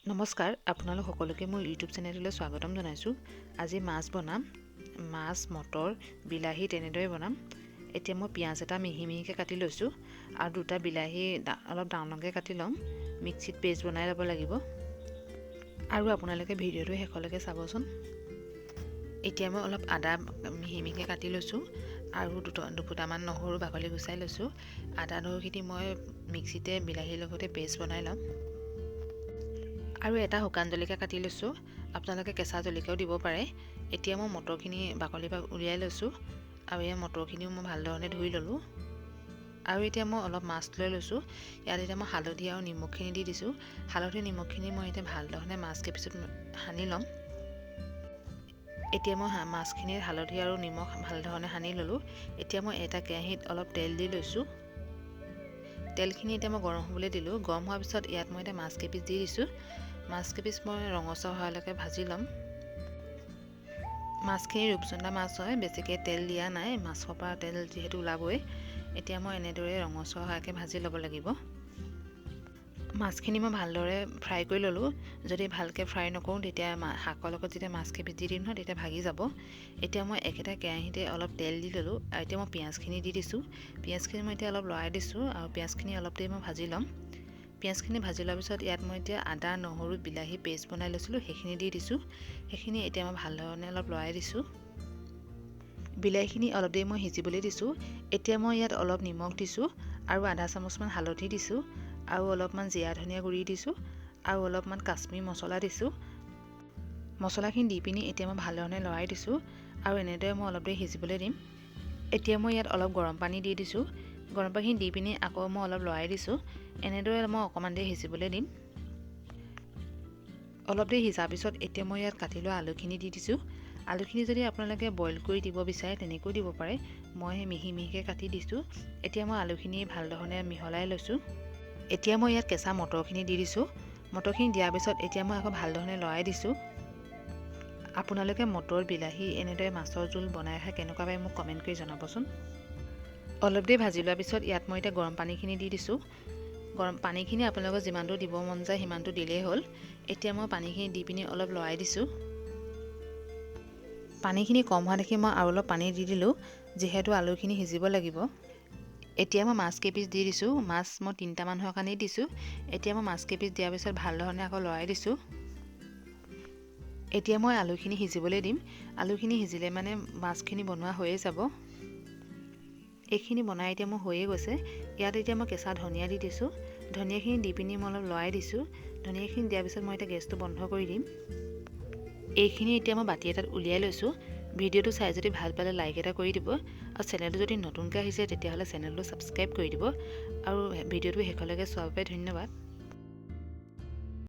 নমস্কাৰ, আপোনালোক সকলোকে মোৰ ইউটিউব চেনেললৈ স্বাগতম জনাইছোঁ। আজি মাছ বনাম। মাছ, মটৰ, বিলাহী তেনেদৰে বনাম। এতিয়া মই পিঁয়াজ এটা মিহি মিহিকৈ কাটি লৈছোঁ আৰু দুটা বিলাহী অলপ ডাঙৰকৈ কাটি ল'ম। মিক্সিত পেষ্ট বনাই ল'ব লাগিব আৰু আপোনালোকে ভিডিঅ'টো শেষলৈকে চাবচোন। এতিয়া মই অলপ আদা মিহি মিহিকৈ কাটি লৈছোঁ আৰু দুফুটামান নহৰু বাকলি গুচাই লৈছোঁ। আদা নহৰুখিনি মই মিক্সিতে বিলাহীৰ লগতে পেষ্ট বনাই ল'ম আৰু এটা শুকান জলকীয়া কাটি লৈছোঁ। আপোনালোকে কেঁচা জলকীয়াও দিব পাৰে। এতিয়া মই মটৰখিনি বাকলিৰ পৰা উলিয়াই লৈছোঁ আৰু এই মটৰখিনিও মই ভালধৰণে ধুই ল'লোঁ আৰু এতিয়া মই অলপ মাছ লৈ লৈছোঁ। ইয়াত এতিয়া মই হালধি আৰু নিমখখিনি দি দিছোঁ। হালধি নিমখখিনি মই এতিয়া ভালধৰণে মাছকেইপিছত সানি ল'ম। এতিয়া মই মাছখিনিত হালধি আৰু নিমখ ভালধৰণে সানি ল'লোঁ। এতিয়া মই এটা কেৰাহীত অলপ তেল দি লৈছোঁ। তেলখিনি এতিয়া মই গৰম হ'বলৈ দিলোঁ। গৰম হোৱাৰ পিছত ইয়াত মই এতিয়া মাছকেইপিচ দি দিছোঁ। মাছকেইপিচ মই ৰঙচুৱা হোৱালৈকে ভাজি ল'ম। মাছখিনি ৰূপচন্দা মাছ হয়, বেছিকৈ তেল দিয়া নাই। মাছৰ পৰা তেল যিহেতু ওলাবই। এতিয়া মই এনেদৰে ৰঙচুৱা হোৱাকৈ ভাজি ল'ব লাগিব। মাছখিনি মই ভালদৰে ফ্ৰাই কৰি ল'লোঁ। যদি ভালকৈ ফ্ৰাই নকৰোঁ তেতিয়া শাকৰ লগত যেতিয়া মাছকেইপিচ দি দিম নহয় তেতিয়া ভাগি যাব। এতিয়া মই একেটা কেৰাহীতে অলপ তেল দি ল'লোঁ আৰু এতিয়া মই পিঁয়াজখিনি দি দিছোঁ। পিঁয়াজখিনি মই এতিয়া অলপ লৰাই দিছোঁ আৰু পিঁয়াজখিনি অলপ দেৰি মই ভাজি ল'ম। পিঁয়াজখিনি ভাজি লোৱাৰ পিছত ইয়াত মই এতিয়া আদা, নহৰু, বিলাহী পেষ্ট বনাই লৈছিলোঁ সেইখিনি দি দিছোঁ। সেইখিনি এতিয়া মই ভালধৰণে অলপ লৰাই দিছোঁ। বিলাহীখিনি অলপ দেৰি মই সিজিবলৈ দিছোঁ। এতিয়া মই ইয়াত অলপ নিমখ দিছোঁ আৰু আধা চামুচমান হালধি দিছোঁ আৰু অলপমান জিৰা ধনিয়া গুড়ি দিছোঁ আৰু অলপমান কাশ্মীৰ মছলা দিছোঁ। মছলাখিনি দি পিনি এতিয়া মই ভালধৰণে লৰাই দিছোঁ আৰু এনেদৰে মই অলপ দেৰি সিজিবলৈ দিম। এতিয়া মই ইয়াত অলপ গৰম পানী দি দিছোঁ। গৰম পানীখিনি দি পিনি আকৌ মই অলপ লৰাই দিছোঁ। এনেদৰে মই অকণমান দেৰি সিজিবলৈ দিম। অলপ দেৰি সিজাৰ পিছত এতিয়া মই ইয়াত কাটি লোৱা আলুখিনি দি দিছোঁ। আলুখিনি যদি আপোনালোকে বইল কৰি দিব বিচাৰে তেনেকৈও দিব পাৰে। মই মিহি মিহিকৈ কাটি দিছোঁ। এতিয়া মই আলুখিনি ভালধৰণে মিহলাই লৈছোঁ। এতিয়া মই ইয়াত কেঁচা মটৰখিনি দি দিছোঁ। মটৰখিনি দিয়াৰ পিছত এতিয়া মই আকৌ ভালধৰণে লৰাই দিছোঁ। আপোনালোকে মটৰ, বিলাহী এনেদৰে মাছৰ জোল বনাই খাই কেনেকুৱা পায় মোক কমেণ্ট কৰি জনাবচোন। অলপ দেৰি ভাজি লোৱাৰ পিছত ইয়াত মই এতিয়া গৰম পানীখিনি দি দিছোঁ। গৰম পানীখিনি আপোনালোকৰ যিমানটো দিব মন যায় সিমানটো দিলেই হ'ল। এতিয়া মই পানীখিনি দি পিনি অলপ লৰাই দিছোঁ। পানীখিনি কম হোৱা দেখি মই আৰু অলপ পানী দি দিলোঁ, যিহেতু আলুখিনি সিজিব লাগিব। এতিয়া মই মাছকেইপিচ দি দিছোঁ। মাছ মই 3টা মানুহৰ কাৰণেই দিছোঁ। এতিয়া মই মাছকেইপিচ দিয়াৰ পিছত ভালধৰণে আকৌ লৰাই দিছোঁ। এতিয়া মই আলুখিনি সিজিবলৈ দিম। আলুখিনি সিজিলে মানে মাছখিনি বনোৱা হৈয়ে যাব। এইখিনি বনাই এতিয়া মোৰ হৈয়ে গৈছে। ইয়াত এতিয়া মই কেঁচা ধনিয়া দি দিছোঁ। ধনিয়াখিনি দি পিনি মই অলপ লৰাই দিছোঁ। ধনিয়াখিনি দিয়াৰ পিছত মই এতিয়া গেছটো বন্ধ কৰি দিম। এইখিনি এতিয়া মই বাতি এটাত উলিয়াই লৈছোঁ। ভিডিঅ'টো চাই যদি ভাল পালে লাইক এটা কৰি দিব আৰু চেনেলটো যদি নতুনকৈ আহিছে তেতিয়াহ'লে চেনেলটো ছাবস্ক্ৰাইব কৰি দিব আৰু ভিডিঅ'টো শেষলৈকে চোৱাৰ বাবে ধন্যবাদ।